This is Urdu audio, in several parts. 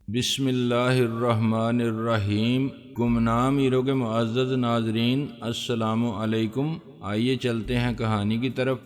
بسم اللہ الرحمن الرحیم۔ گمنام ہیرو کے معزز ناظرین، السلام علیکم۔ آئیے چلتے ہیں کہانی کی طرف۔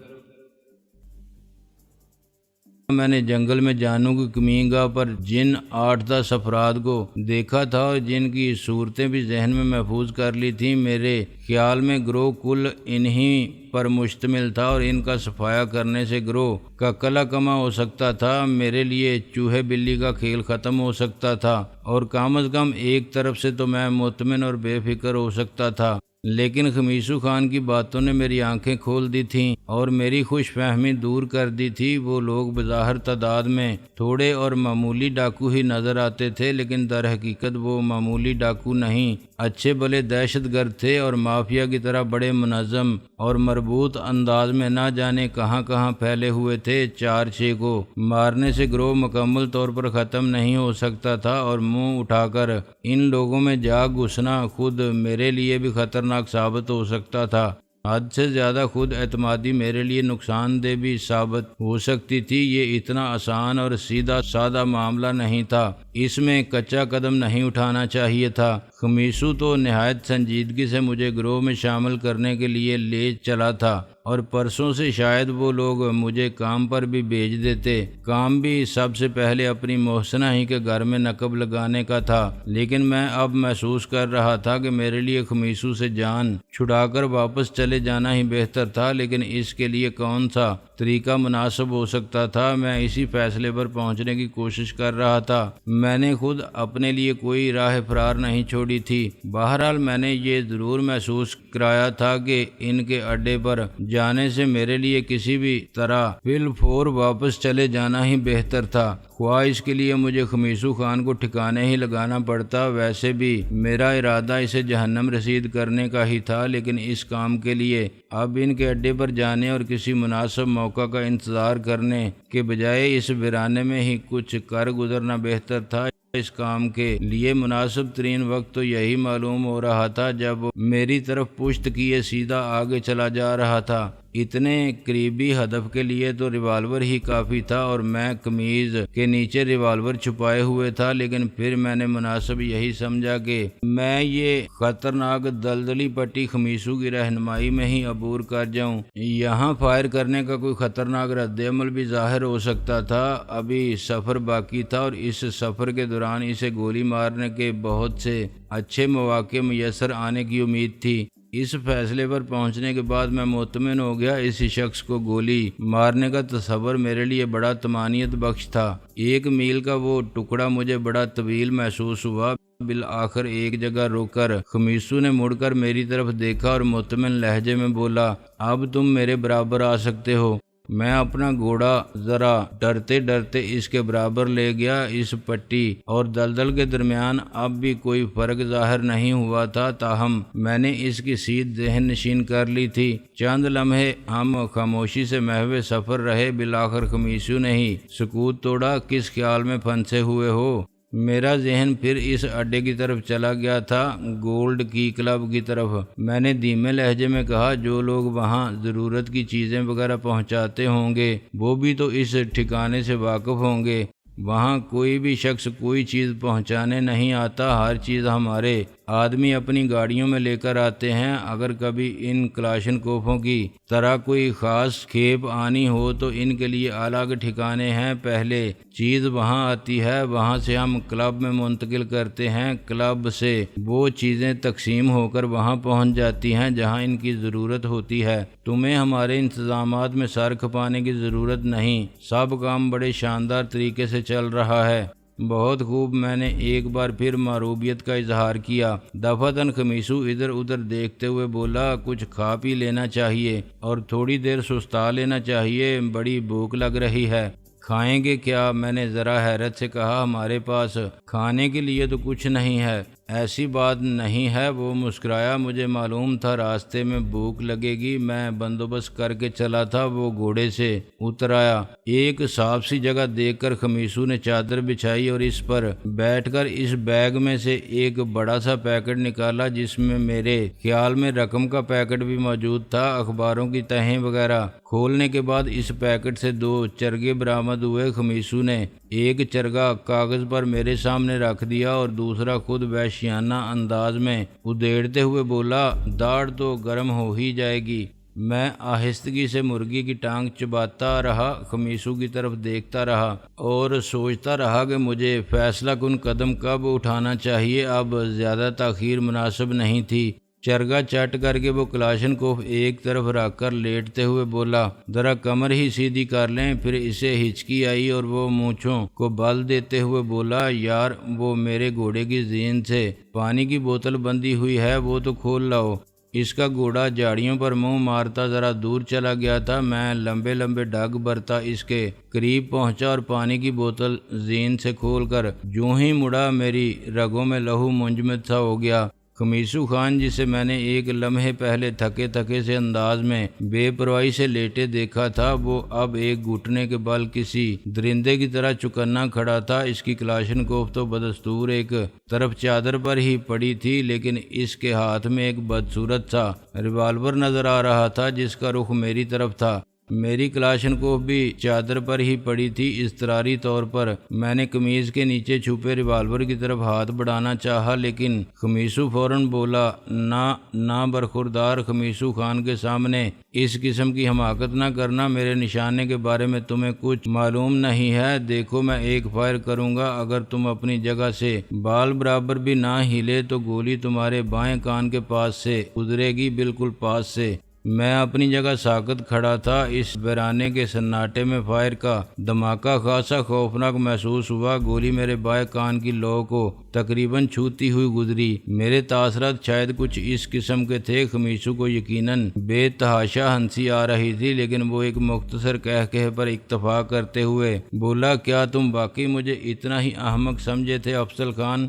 میں نے جنگل میں جانوں کی کمین گاہ پر جن 8-10 افراد کو دیکھا تھا اور جن کی صورتیں بھی ذہن میں محفوظ کر لی تھیں۔ میرے خیال میں گروہ کل انہی پر مشتمل تھا اور ان کا صفایا کرنے سے گروہ کا کلا کما ہو سکتا تھا۔ میرے لیے چوہے بلی کا کھیل ختم ہو سکتا تھا اور کم از کم ایک طرف سے تو میں مطمئن اور بے فکر ہو سکتا تھا۔ لیکن خمیسو خان کی باتوں نے میری آنکھیں کھول دی تھیں اور میری خوش فہمی دور کر دی تھی۔ وہ لوگ بظاہر تعداد میں تھوڑے اور معمولی ڈاکو ہی نظر آتے تھے، لیکن در حقیقت وہ معمولی ڈاکو نہیں، اچھے بھلے دہشت گرد تھے اور مافیا کی طرح بڑے منظم اور مربوط انداز میں نہ جانے کہاں کہاں پھیلے ہوئے تھے۔ 4-6 کو مارنے سے گروہ مکمل طور پر ختم نہیں ہو سکتا تھا اور منہ اٹھا کر ان لوگوں میں جا گھسنا خود میرے لیے بھی خطرناک ثابت ہو سکتا تھا۔ حد سے زیادہ خود اعتمادی میرے لیے نقصان دہ بھی ثابت ہو سکتی تھی۔ یہ اتنا آسان اور سیدھا سادہ معاملہ نہیں تھا، اس میں کچا قدم نہیں اٹھانا چاہیے تھا۔ خمیسو تو نہایت سنجیدگی سے مجھے گروہ میں شامل کرنے کے لیے لے چلا تھا اور پرسوں سے شاید وہ لوگ مجھے کام پر بھی بھیج دیتے۔ کام بھی سب سے پہلے اپنی محسنہ ہی کے گھر میں نقب لگانے کا تھا، لیکن میں اب محسوس کر رہا تھا کہ میرے لیے خمیسو سے جان چھڑا کر واپس چلے جانا ہی بہتر تھا۔ لیکن اس کے لیے کون سا طریقہ مناسب ہو سکتا تھا؟ میں اسی فیصلے پر پہنچنے کی کوشش کر رہا تھا۔ میں نے خود اپنے لیے کوئی راہ فرار نہیں چھوڑی تھی۔ بہرحال میں نے یہ ضرور محسوس کرایا تھا کہ ان کے اڈے پر جانے سے میرے لیے کسی بھی طرح بالفور واپس چلے جانا ہی بہتر تھا، خواہ اس کے لیے مجھے خمیسو خان کو ٹھکانے ہی لگانا پڑتا۔ ویسے بھی میرا ارادہ اسے جہنم رسید کرنے کا ہی تھا، لیکن اس کام کے لیے اب ان کے اڈے پر جانے اور کسی مناسب موقع کا انتظار کرنے کے بجائے اس ویرانے میں ہی کچھ کر گزرنا بہتر تھا۔ اس کام کے لیے مناسب ترین وقت تو یہی معلوم ہو رہا تھا جب میری طرف پشت کیے سیدھا آگے چلا جا رہا تھا۔ اتنے قریبی ہدف کے لیے تو ریوالور ہی کافی تھا اور میں قمیض کے نیچے ریوالور چھپائے ہوئے تھا، لیکن پھر میں نے مناسب یہی سمجھا کہ میں یہ خطرناک دلدلی پٹی خمیسو کی رہنمائی میں ہی عبور کر جاؤں۔ یہاں فائر کرنے کا کوئی خطرناک رد عمل بھی ظاہر ہو سکتا تھا۔ ابھی سفر باقی تھا اور اس سفر کے دوران اسے گولی مارنے کے بہت سے اچھے مواقع میسر آنے کی امید تھی۔ اس فیصلے پر پہنچنے کے بعد میں مطمئن ہو گیا۔ اس شخص کو گولی مارنے کا تصور میرے لیے بڑا طمانینت بخش تھا۔ 1 میل کا وہ ٹکڑا مجھے بڑا طویل محسوس ہوا۔ بالآخر ایک جگہ روک کر خمیسو نے مڑ کر میری طرف دیکھا اور مطمئن لہجے میں بولا، اب تم میرے برابر آ سکتے ہو۔ میں اپنا گھوڑا ذرا ڈرتے ڈرتے اس کے برابر لے گیا۔ اس پٹی اور دلدل کے درمیان اب بھی کوئی فرق ظاہر نہیں ہوا تھا، تاہم میں نے اس کی سیدھ ذہن نشین کر لی تھی۔ چند لمحے ہم خاموشی سے محو سفر رہے۔ بالآخر خمیسو نے ہی سکوت توڑا، کس خیال میں پھنسے ہوئے ہو؟ میرا ذہن پھر اس اڈے کی طرف چلا گیا تھا، گولڈ کی کلب کی طرف۔ میں نے دھیمے لہجے میں کہا، جو لوگ وہاں ضرورت کی چیزیں وغیرہ پہنچاتے ہوں گے وہ بھی تو اس ٹھکانے سے واقف ہوں گے۔ وہاں کوئی بھی شخص کوئی چیز پہنچانے نہیں آتا، ہر چیز ہمارے آدمی اپنی گاڑیوں میں لے کر آتے ہیں۔ اگر کبھی ان کلاشنکوفوں کی طرح کوئی خاص کھیپ آنی ہو تو ان کے لیے الگ ٹھکانے ہیں۔ پہلے چیز وہاں آتی ہے، وہاں سے ہم کلب میں منتقل کرتے ہیں، کلب سے وہ چیزیں تقسیم ہو کر وہاں پہنچ جاتی ہیں جہاں ان کی ضرورت ہوتی ہے۔ تمہیں ہمارے انتظامات میں سر کھپانے کی ضرورت نہیں، سب کام بڑے شاندار طریقے سے چل رہا ہے۔ بہت خوب، میں نے ایک بار پھر معروبیت کا اظہار کیا۔ دفعتاً خمیسو ادھر ادھر دیکھتے ہوئے بولا، کچھ کھا پی لینا چاہیے اور تھوڑی دیر سستا لینا چاہیے، بڑی بھوک لگ رہی ہے۔ کھائیں گے کیا؟ میں نے ذرا حیرت سے کہا، ہمارے پاس کھانے کے لیے تو کچھ نہیں ہے۔ ایسی بات نہیں ہے، وہ مسکرایا۔ مجھے معلوم تھا راستے میں بھوک لگے گی، میں بندوبست کر کے چلا تھا۔ وہ گھوڑے سے اتر آیا۔ ایک صاف سی جگہ دیکھ کر خمیسو نے چادر بچھائی اور اس پر بیٹھ کر اس بیگ میں سے ایک بڑا سا پیکٹ نکالا جس میں میرے خیال میں رقم کا پیکٹ بھی موجود تھا، اخباروں کی تہیں وغیرہ۔ کھولنے کے بعد اس پیکٹ سے 2 چرگے برآمد ہوئے۔ خمیسو نے ایک چرگا کاغذ پر میرے سامنے رکھ دیا اور دوسرا خود وحشیانہ انداز میں ادھیڑتے ہوئے بولا، داڑھ تو گرم ہو ہی جائے گی۔ میں آہستگی سے مرغی کی ٹانگ چباتا رہا، خمیسو کی طرف دیکھتا رہا اور سوچتا رہا کہ مجھے فیصلہ کن قدم کب اٹھانا چاہیے۔ اب زیادہ تاخیر مناسب نہیں تھی۔ چرگا چٹ کر کے وہ کلاشنکوف ایک طرف رکھ کر لیٹتے ہوئے بولا، ذرا کمر ہی سیدھی کر لیں۔ پھر اسے ہچکی آئی اور وہ مونچھوں کو بل دیتے ہوئے بولا، یار وہ میرے گھوڑے کی زین سے پانی کی بوتل بندھی ہوئی ہے، وہ تو کھول لاؤ۔ اس کا گھوڑا جھاڑیوں پر منہ مارتا ذرا دور چلا گیا تھا۔ میں لمبے لمبے ڈگ برتا اس کے قریب پہنچا اور پانی کی بوتل زین سے کھول کر جوں ہی مڑا، میری رگوں میں لہو منجمد سا ہو گیا۔ خمیسو خان، جسے میں نے ایک لمحے پہلے تھکے تھکے سے انداز میں بے پرواہی سے لیٹے دیکھا تھا، وہ اب ایک گھٹنے کے بل کسی درندے کی طرح چوکنا کھڑا تھا۔ اس کی کلاشنکوف تو بدستور ایک طرف چادر پر ہی پڑی تھی، لیکن اس کے ہاتھ میں ایک بدصورت سا ریوالور نظر آ رہا تھا جس کا رخ میری طرف تھا۔ میری کلاشنکوف بھی چادر پر ہی پڑی تھی۔ اضطراری طور پر میں نے قمیض کے نیچے چھپے ریوالور کی طرف ہاتھ بڑھانا چاہا، لیکن خمیسو فوراً بولا، نہ برخوردار خمیسو خان کے سامنے اس قسم کی حماقت نہ کرنا۔ میرے نشانے کے بارے میں تمہیں کچھ معلوم نہیں ہے۔ دیکھو میں ایک فائر کروں گا، اگر تم اپنی جگہ سے بال برابر بھی نہ ہلے تو گولی تمہارے بائیں کان کے پاس سے گزرے گی، بالکل پاس سے۔ میں اپنی جگہ ساکت کھڑا تھا۔ اس ویرانے کے سناٹے میں فائر کا دھماکہ خاصا خوفناک محسوس ہوا۔ گولی میرے بائیں کان کی لو کو تقریباً چھوتی ہوئی گزری۔ میرے تاثرات شاید کچھ اس قسم کے تھے۔ خمیسو کو یقیناً بے تحاشا ہنسی آ رہی تھی، لیکن وہ ایک مختصر کہے پر اکتفا کرتے ہوئے بولا، کیا تم واقعی مجھے اتنا ہی احمق سمجھے تھے افضل خان؟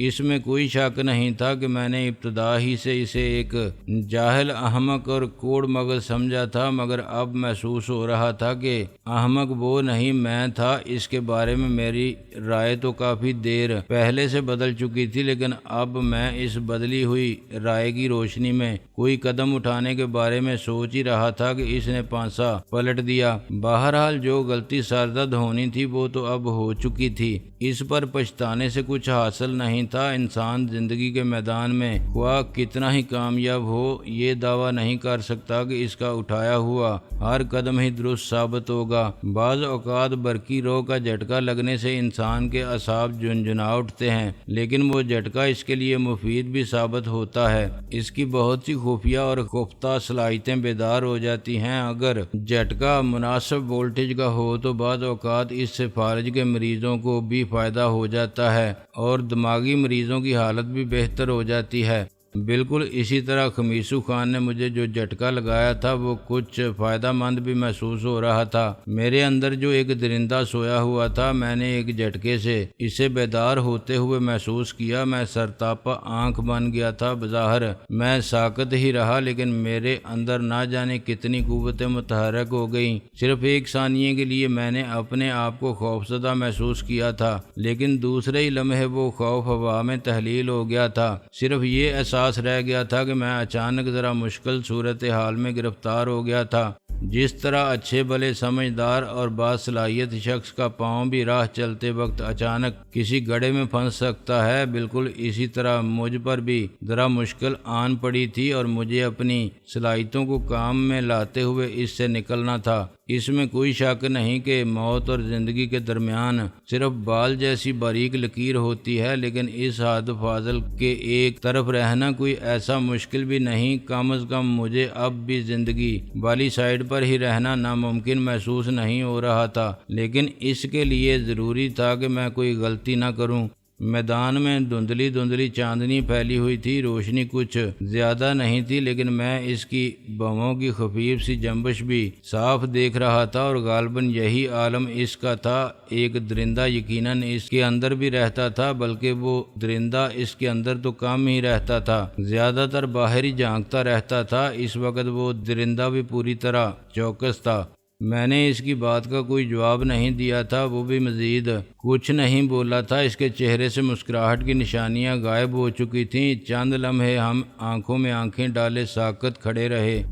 اس میں کوئی شک نہیں تھا کہ میں نے ابتدا ہی سے اسے ایک جاہل، احمق اور کوڑ مغز سمجھا تھا، مگر اب محسوس ہو رہا تھا کہ احمق وہ نہیں میں تھا۔ اس کے بارے میں میری رائے تو کافی دیر پہلے سے بدل چکی تھی، لیکن اب میں اس بدلی ہوئی رائے کی روشنی میں کوئی قدم اٹھانے کے بارے میں سوچ ہی رہا تھا کہ اس نے پانسا پلٹ دیا۔ بہرحال جو غلطی سرزد ہونی تھی وہ تو اب ہو چکی تھی، اس پر پچھتانے سے کچھ حاصل نہیں تھا۔ انسان زندگی کے میدان میں خواہ کتنا ہی کامیاب ہو، یہ دعویٰ نہیں کر سکتا کہ اس کا اٹھایا ہوا ہر قدم ہی درست ثابت ہوگا۔ بعض اوقات برقی رو کا جھٹکا لگنے سے انسان کے اعصاب جھنجھنا اٹھتے ہیں، لیکن وہ جھٹکا اس کے لیے مفید بھی ثابت ہوتا ہے۔ اس کی بہت سی خفیہ اور خفتہ صلاحیتیں بیدار ہو جاتی ہیں۔ اگر جھٹکا مناسب وولٹیج کا ہو تو بعض اوقات اس سے فالج کے مریضوں کو بھی فائدہ ہو جاتا ہے اور دماغی مریضوں کی حالت بھی بہتر ہو جاتی ہے۔ بالکل اسی طرح خمیسو خان نے مجھے جو جھٹکا لگایا تھا وہ کچھ فائدہ مند بھی محسوس ہو رہا تھا۔ میرے اندر جو ایک درندہ سویا ہوا تھا، میں نے ایک جھٹکے سے اسے بیدار ہوتے ہوئے محسوس کیا۔ میں سرتاپا آنکھ بن گیا تھا۔ بظاہر میں ساکت ہی رہا، لیکن میرے اندر نہ جانے کتنی قوتیں متحرک ہو گئیں۔ صرف ایک ثانیے کے لیے میں نے اپنے آپ کو خوفزدہ محسوس کیا تھا، لیکن دوسرے ہی لمحے وہ خوف ہوا میں تحلیل ہو گیا تھا۔ صرف یہ احساس رہ گیا تھا کہ میں اچانک ذرا مشکل صورتحال میں گرفتار ہو گیا تھا۔ جس طرح اچھے بھلے سمجھدار اور باصلاحیت شخص کا پاؤں بھی راہ چلتے وقت اچانک کسی گڑھے میں پھنس سکتا ہے، بالکل اسی طرح مجھ پر بھی ذرا مشکل آن پڑی تھی اور مجھے اپنی صلاحیتوں کو کام میں لاتے ہوئے اس سے نکلنا تھا۔ اس میں کوئی شک نہیں کہ موت اور زندگی کے درمیان صرف بال جیسی باریک لکیر ہوتی ہے، لیکن اس حد فاضل کے ایک طرف رہنا کوئی ایسا مشکل بھی نہیں۔ کم از کم مجھے اب بھی زندگی والی سائڈ پر ہی رہنا ناممکن محسوس نہیں ہو رہا تھا، لیکن اس کے لیے ضروری تھا کہ میں کوئی غلطی نہ کروں۔ میدان میں دھندلی چاندنی پھیلی ہوئی تھی۔ روشنی کچھ زیادہ نہیں تھی، لیکن میں اس کی بموں کی خفیف سی جنبش بھی صاف دیکھ رہا تھا، اور غالباً یہی عالم اس کا تھا۔ ایک درندہ یقیناً اس کے اندر بھی رہتا تھا، بلکہ وہ درندہ اس کے اندر تو کم ہی رہتا تھا، زیادہ تر باہر ہی جھانکتا رہتا تھا۔ اس وقت وہ درندہ بھی پوری طرح چوکس تھا۔ میں نے اس کی بات کا کوئی جواب نہیں دیا تھا۔ وہ بھی مزید کچھ نہیں بولا تھا۔ اس کے چہرے سے مسکراہٹ کی نشانیاں غائب ہو چکی تھیں۔ چند لمحے ہم آنکھوں میں آنکھیں ڈالے ساکت کھڑے رہے۔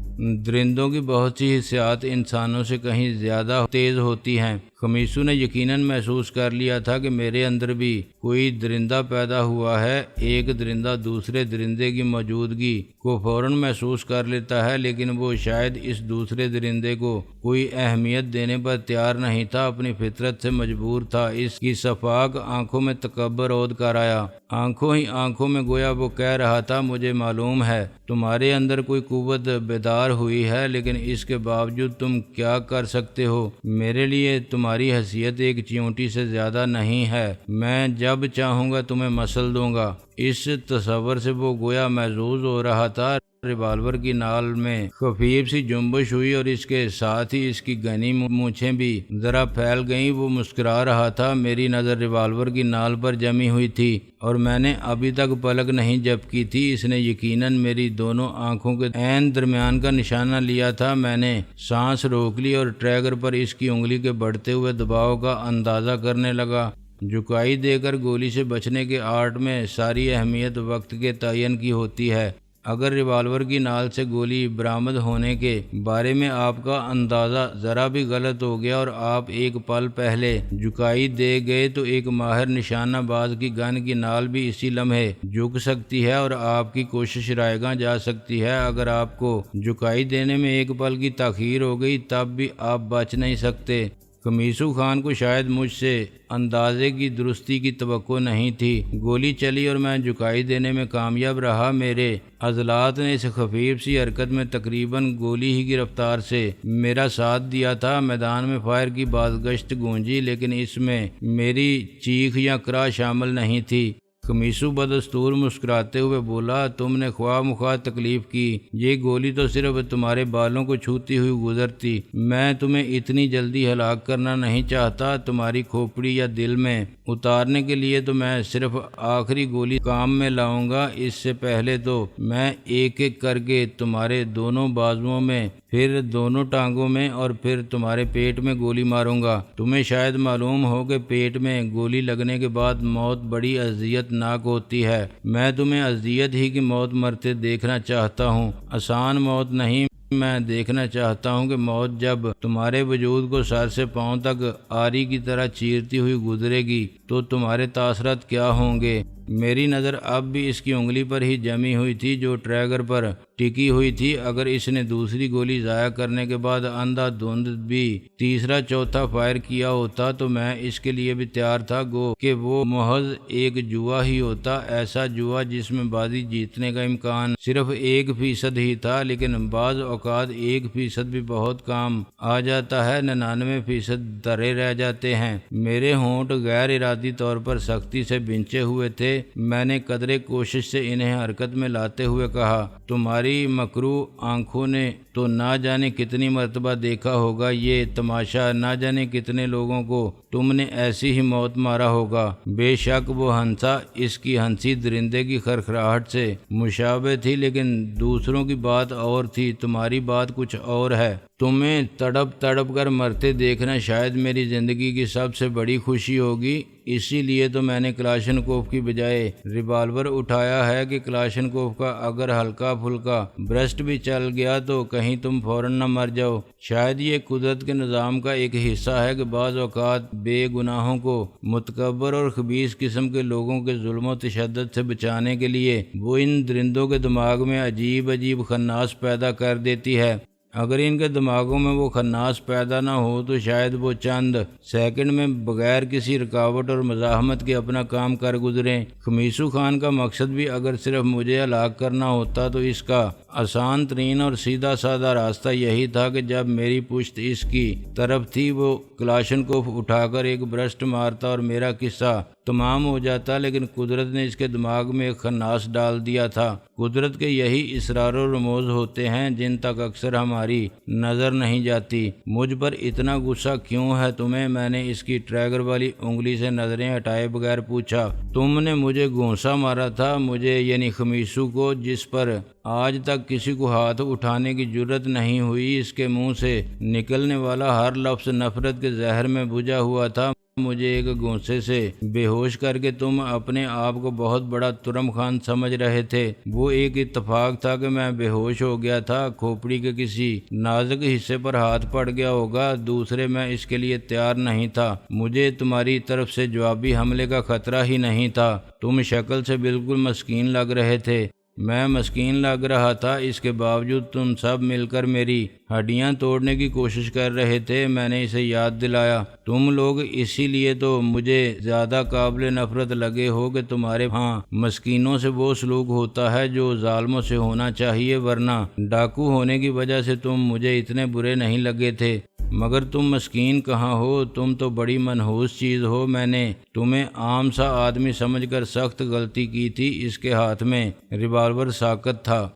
درندوں کی بہت سی حسیات انسانوں سے کہیں زیادہ تیز ہوتی ہیں۔ خمیسو نے یقیناً محسوس کر لیا تھا کہ میرے اندر بھی کوئی درندہ پیدا ہوا ہے۔ ایک درندہ دوسرے درندے کی موجودگی کو فوراً محسوس کر لیتا ہے، لیکن وہ شاید اس دوسرے درندے کو کوئی اہمیت دینے پر تیار نہیں تھا، اپنی فطرت سے مجبور تھا۔ اس کی شفاف آنکھوں میں تکبر عود کر آیا۔ آنکھوں ہی آنکھوں میں گویا وہ کہہ رہا تھا، مجھے معلوم ہے تمہارے اندر کوئی قوت بیدار ہوئی ہے، لیکن اس کے باوجود تم کیا کر سکتے ہو؟ میرے لیے تمہاری حیثیت ایک چیونٹی سے زیادہ نہیں ہے۔ میں جب چاہوں گا تمہیں مسل دوں گا۔ اس تصور سے وہ گویا محظوظ ہو رہا تھا۔ ریوالور کی نال میں خفیف سی جنبش ہوئی اور اس کے ساتھ ہی اس کی گھنی مونچھیں بھی ذرا پھیل گئیں۔ وہ مسکرا رہا تھا۔ میری نظر ریوالور کی نال پر جمی ہوئی تھی اور میں نے ابھی تک پلک نہیں جھپکی تھی۔ اس نے یقیناً میری دونوں آنکھوں کے عین درمیان کا نشانہ لیا تھا۔ میں نے سانس روک لی اور ٹریگر پر اس کی انگلی کے بڑھتے ہوئے دباؤ کا اندازہ کرنے لگا۔ جھکائی دے کر گولی سے بچنے کے آرٹ میں ساری اہمیت وقت کے تعین کی ہوتی ہے۔ اگر ریوالور کی نال سے گولی برآمد ہونے کے بارے میں آپ کا اندازہ ذرا بھی غلط ہو گیا اور آپ ایک پل پہلے جھکائی دے گئے تو ایک ماہر نشانہ باز کی گن کی نال بھی اسی لمحے جھک سکتی ہے اور آپ کی کوشش رائیگاں جا سکتی ہے۔ اگر آپ کو جھکائی دینے میں ایک پل کی تاخیر ہو گئی تب بھی آپ بچ نہیں سکتے۔ خمیسو خان کو شاید مجھ سے اندازے کی درستی کی توقع نہیں تھی۔ گولی چلی اور میں جھکائی دینے میں کامیاب رہا۔ میرے عضلات نے اس خفیف سی حرکت میں تقریباً گولی ہی کی رفتار سے میرا ساتھ دیا تھا۔ میدان میں فائر کی بازگشت گونجی، لیکن اس میں میری چیخ یا کرا شامل نہیں تھی۔ خمیسو بدستور مسکراتے ہوئے بولا، تم نے خواہ مخواہ تکلیف کی، یہ گولی تو صرف تمہارے بالوں کو چھوتی ہوئی گزرتی۔ میں تمہیں اتنی جلدی ہلاک کرنا نہیں چاہتا۔ تمہاری کھوپڑی یا دل میں اتارنے کے لیے تو میں صرف آخری گولی کام میں لاؤں گا۔ اس سے پہلے تو میں ایک ایک کر کے تمہارے دونوں بازوؤں میں، پھر دونوں ٹانگوں میں اور پھر تمہارے پیٹ میں گولی ماروں گا۔ تمہیں شاید معلوم ہو کہ پیٹ میں گولی لگنے کے بعد موت بڑی اذیت ناک ہوتی ہے۔ میں تمہیں اذیت ہی کی موت مرتے دیکھنا چاہتا ہوں، آسان موت نہیں۔ میں دیکھنا چاہتا ہوں کہ موت جب تمہارے وجود کو سر سے پاؤں تک آری کی طرح چیرتی ہوئی گزرے گی تو تمہارے تاثرات کیا ہوں گے۔ میری نظر اب بھی اس کی انگلی پر ہی جمی ہوئی تھی جو ٹریگر پر ٹکی ہوئی تھی۔ اگر اس نے دوسری گولی ضائع کرنے کے بعد اندھا دھند بھی تیسرا چوتھا فائر کیا ہوتا تو میں اس کے لیے بھی تیار تھا، گو کہ وہ محض ایک جوا ہی ہوتا، ایسا جوا جس میں بازی جیتنے کا امکان صرف 1% ہی تھا، لیکن بعض اوقات 1% بھی بہت کام آ جاتا ہے، 99% درے رہ جاتے ہیں۔ میرے ہونٹ غیر ارادی طور پر سختی سے بھنچے ہوئے تھے۔ میں نے قدرے کوشش سے انہیں حرکت میں لاتے ہوئے کہا، تمہاری مکروہ آنکھوں نے تو نہ جانے کتنی مرتبہ دیکھا ہوگا یہ تماشا، نہ جانے کتنے لوگوں کو تم نے ایسی ہی موت مارا ہوگا۔ بے شک وہ ہنسا، اس کی ہنسی درندے کی خرخراہٹ سے مشابہ تھی، لیکن دوسروں کی بات اور تھی، تمہاری بات کچھ اور ہے۔ تمہیں تڑپ تڑپ کر مرتے دیکھنا شاید میری زندگی کی سب سے بڑی خوشی ہوگی، اسی لیے تو میں نے کلاشنکوف کی بجائے ریوالور اٹھایا ہے کہ کلاشنکوف کا اگر ہلکا پھلکا برسٹ بھی چل گیا تو کہیں تم فوراً نہ مر جاؤ۔ شاید یہ قدرت کے نظام کا ایک حصہ ہے کہ بعض اوقات بے گناہوں کو متکبر اور خبیث قسم کے لوگوں کے ظلم و تشدد سے بچانے کے لیے وہ ان درندوں کے دماغ میں عجیب عجیب خناس پیدا کر دیتی ہے۔ اگر ان کے دماغوں میں وہ خناس پیدا نہ ہو تو شاید وہ چند سیکنڈ میں بغیر کسی رکاوٹ اور مزاحمت کے اپنا کام کر گزریں۔ خمیسو خان کا مقصد بھی اگر صرف مجھے ہلاک کرنا ہوتا تو اس کا آسان ترین اور سیدھا سادہ راستہ یہی تھا کہ جب میری پشت اس کی طرف تھی وہ کلاشنکوف اٹھا کر ایک برسٹ مارتا اور میرا قصہ تمام ہو جاتا، لیکن قدرت نے اس کے دماغ میں ایک خناس ڈال دیا تھا۔ قدرت کے یہی اسرار و رموز ہوتے ہیں جن تک اکثر ہماری نظر نہیں جاتی۔ مجھ پر اتنا غصہ کیوں ہے تمہیں؟ میں نے اس کی ٹریگر والی انگلی سے نظریں ہٹائے بغیر پوچھا۔ تم نے مجھے گھونسا مارا تھا، مجھے یعنی خمیسو کو، جس پر آج تک کسی کو ہاتھ اٹھانے کی جرت نہیں ہوئی۔ اس کے منہ سے نکلنے والا ہر لفظ نفرت کے زہر میں بھجا ہوا تھا۔ مجھے ایک گونسے سے بے ہوش کر کے تم اپنے آپ کو بہت بڑا ترم خان سمجھ رہے تھے۔ وہ ایک اتفاق تھا کہ میں بے ہوش ہو گیا تھا، کھوپڑی کے کسی نازک حصے پر ہاتھ پڑ گیا ہوگا، دوسرے میں اس کے لیے تیار نہیں تھا۔ مجھے تمہاری طرف سے جوابی حملے کا خطرہ ہی نہیں تھا۔ تم شکل سے بالکل مسکین لگ رہے تھے، میں مسکین لگ رہا تھا، اس کے باوجود تم سب مل کر میری ہڈیاں توڑنے کی کوشش کر رہے تھے۔ میں نے اسے یاد دلایا، تم لوگ اسی لیے تو مجھے زیادہ قابل نفرت لگے ہو کہ تمہارے ہاں مسکینوں سے وہ سلوک ہوتا ہے جو ظالموں سے ہونا چاہیے، ورنہ ڈاکو ہونے کی وجہ سے تم مجھے اتنے برے نہیں لگے تھے۔ مگر تم مسکین کہاں ہو، تم تو بڑی منحوس چیز ہو۔ میں نے تمہیں عام سا آدمی سمجھ کر سخت غلطی کی تھی۔ اس کے ہاتھ میں ریوالور ساکت تھا۔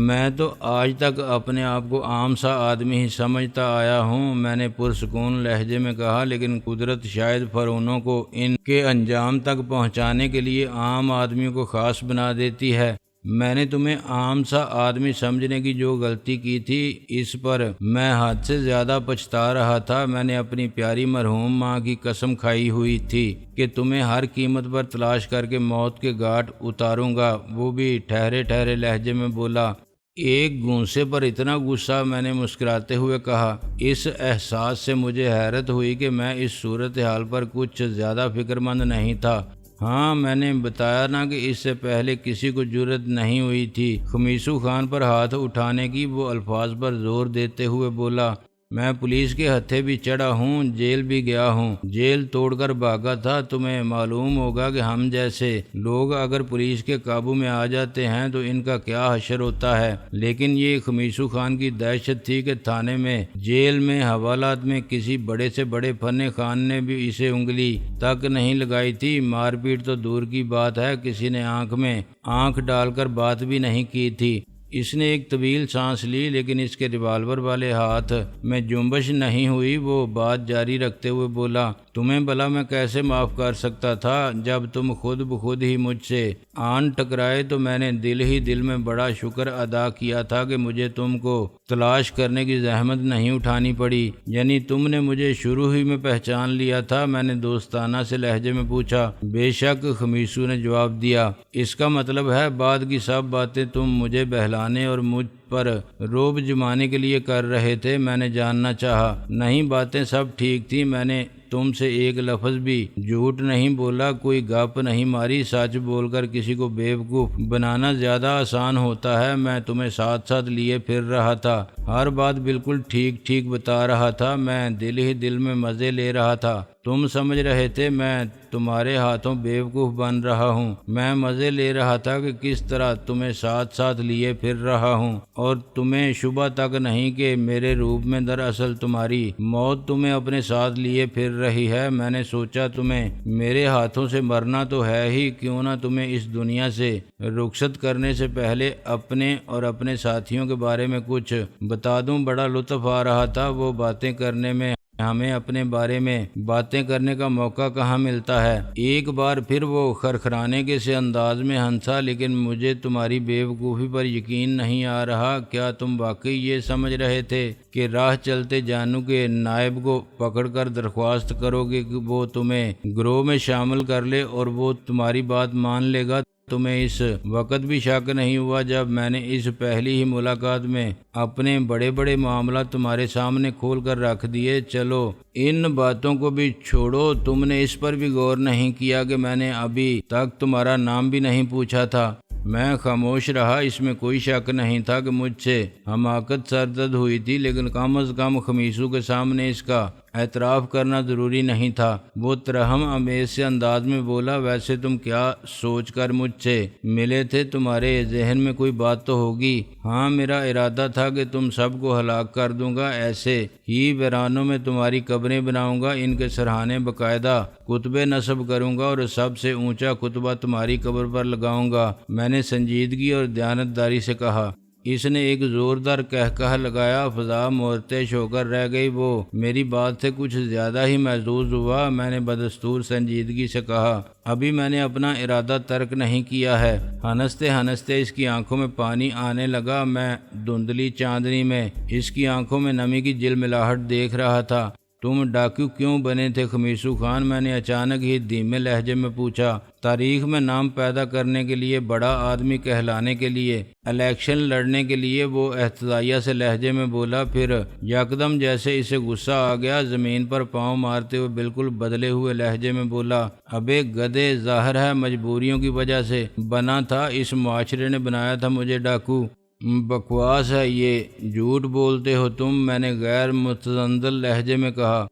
میں تو آج تک اپنے آپ کو عام سا آدمی ہی سمجھتا آیا ہوں، میں نے پرسکون لہجے میں کہا، لیکن قدرت شاید فرعونوں کو ان کے انجام تک پہنچانے کے لیے عام آدمیوں کو خاص بنا دیتی ہے۔ میں نے تمہیں عام سا آدمی سمجھنے کی جو غلطی کی تھی، اس پر میں حد سے زیادہ پچھتا رہا تھا۔ میں نے اپنی پیاری مرحوم ماں کی قسم کھائی ہوئی تھی کہ تمہیں ہر قیمت پر تلاش کر کے موت کے گھاٹ اتاروں گا۔ وہ بھی ٹھہرے ٹھہرے لہجے میں بولا۔ ایک گونسے پر اتنا غصہ، میں نے مسکراتے ہوئے کہا۔ اس احساس سے مجھے حیرت ہوئی کہ میں اس صورتحال پر کچھ زیادہ فکر مند نہیں تھا۔ ہاں، میں نے بتایا نا کہ اس سے پہلے کسی کو جرأت نہیں ہوئی تھی خمیسو خان پر ہاتھ اٹھانے کی۔ وہ الفاظ پر زور دیتے ہوئے بولا، میں پولیس کے ہتھے بھی چڑھا ہوں، جیل بھی گیا ہوں، جیل توڑ کر بھاگا تھا۔ تمہیں معلوم ہوگا کہ ہم جیسے لوگ اگر پولیس کے قابو میں آ جاتے ہیں تو ان کا کیا حشر ہوتا ہے، لیکن یہ خمیسو خان کی دہشت تھی کہ تھانے میں، جیل میں، حوالات میں کسی بڑے سے بڑے فن خان نے بھی اسے انگلی تک نہیں لگائی تھی۔ مار پیٹ تو دور کی بات ہے، کسی نے آنکھ میں آنکھ ڈال کر بات بھی نہیں کی تھی۔ اس نے ایک طویل سانس لی، لیکن اس کے ریوالور والے ہاتھ میں جنبش نہیں ہوئی۔ وہ بات جاری رکھتے ہوئے بولا، تمہیں بھلا میں کیسے معاف کر سکتا تھا؟ جب تم خود بخود ہی مجھ سے آن ٹکرائے تو میں نے دل ہی دل میں بڑا شکر ادا کیا تھا کہ مجھے تم کو تلاش کرنے کی زحمت نہیں اٹھانی پڑی۔ یعنی تم نے مجھے شروع ہی میں پہچان لیا تھا؟ میں نے دوستانہ سے لہجے میں پوچھا۔ بے شک، خمیسو نے جواب دیا۔ اس کا مطلب ہے بعد کی سب باتیں تم مجھے بہلانے اور مجھ پر روب جمانے کے لیے کر رہے تھے؟ میں نے جاننا چاہا۔ نہیں، باتیں سب ٹھیک تھی، میں نے تم سے ایک لفظ بھی جھوٹ نہیں بولا، کوئی گپ نہیں ماری۔ سچ بول کر کسی کو بیوقوف بنانا زیادہ آسان ہوتا ہے۔ میں تمہیں ساتھ ساتھ لیے پھر رہا تھا، ہر بات بالکل ٹھیک ٹھیک بتا رہا تھا، میں دل ہی دل میں مزے لے رہا تھا۔ تم سمجھ رہے تھے میں تمہارے ہاتھوں بیوقوف بن رہا ہوں؟ میں مزے لے رہا تھا کہ کس طرح تمہیں ساتھ ساتھ لیے پھر رہا ہوں، اور تمہیں شبہ تک نہیں کہ میرے روپ میں دراصل تمہاری موت تمہیں اپنے ساتھ لیے پھر رہی ہے۔ میں نے سوچا تمہیں میرے ہاتھوں سے مرنا تو ہے ہی، کیوں نہ تمہیں اس دنیا سے رخصت کرنے سے پہلے اپنے اور اپنے ساتھیوں کے بارے میں کچھ بتا دوں۔ بڑا لطف آ رہا تھا وہ باتیں کرنے میں، ہمیں اپنے بارے میں باتیں کرنے کا موقع کہاں ملتا ہے۔ ایک بار پھر وہ خرخرانے کے سے انداز میں ہنسا، لیکن مجھے تمہاری بیوقوفی پر یقین نہیں آ رہا۔ کیا تم واقعی یہ سمجھ رہے تھے کہ راہ چلتے جانو کے نائب کو پکڑ کر درخواست کرو گے کہ وہ تمہیں گروہ میں شامل کر لے اور وہ تمہاری بات مان لے گا؟ تمہیں اس وقت بھی شک نہیں ہوا جب میں نے اس پہلی ہی ملاقات میں اپنے بڑے بڑے معاملات تمہارے سامنے کھول کر رکھ دیے؟ چلو ان باتوں کو بھی چھوڑو، تم نے اس پر بھی غور نہیں کیا کہ میں نے ابھی تک تمہارا نام بھی نہیں پوچھا تھا؟ میں خاموش رہا۔ اس میں کوئی شک نہیں تھا کہ مجھ سے حماقت سرزد ہوئی تھی، لیکن کم از کم خمیسو کے سامنے اس کا اعتراف کرنا ضروری نہیں تھا۔ وہ ترحم آمیز سے انداز میں بولا، ویسے تم کیا سوچ کر مجھ سے ملے تھے؟ تمہارے ذہن میں کوئی بات تو ہوگی؟ ہاں، میرا ارادہ تھا کہ تم سب کو ہلاک کر دوں گا، ایسے ہی ویرانوں میں تمہاری قبریں بناؤں گا، ان کے سرہانے باقاعدہ کتبے نصب کروں گا اور سب سے اونچا کتبہ تمہاری قبر پر لگاؤں گا۔ میں نے سنجیدگی اور دیانتداری سے کہا۔ اس نے ایک زوردار قہقہ لگایا، فضا مرتعش ہو کر رہ گئی۔ وہ میری بات سے کچھ زیادہ ہی محظوظ ہوا۔ میں نے بدستور سنجیدگی سے کہا، ابھی میں نے اپنا ارادہ ترک نہیں کیا ہے۔ ہنستے ہنستے اس کی آنکھوں میں پانی آنے لگا۔ میں دھندلی چاندنی میں اس کی آنکھوں میں نمی کی جلملاہٹ دیکھ رہا تھا۔ تم ڈاکو کیوں بنے تھے خمیسو خان؟ میں نے اچانک ہی دھیمے لہجے میں پوچھا۔ تاریخ میں نام پیدا کرنے کے لیے، بڑا آدمی کہلانے کے لیے، الیکشن لڑنے کے لیے، وہ احتجاجیہ سے لہجے میں بولا، پھر یکدم جیسے اسے غصہ آ گیا زمین پر پاؤں مارتے ہوئے بالکل بدلے ہوئے لہجے میں بولا، ابے گدھے، ظاہر ہے مجبوریوں کی وجہ سے بنا تھا، اس معاشرے نے بنایا تھا مجھے ڈاکو۔ بکواس ہے یہ، جھوٹ بولتے ہو تم، میں نے غیر متزلزل لہجے میں کہا۔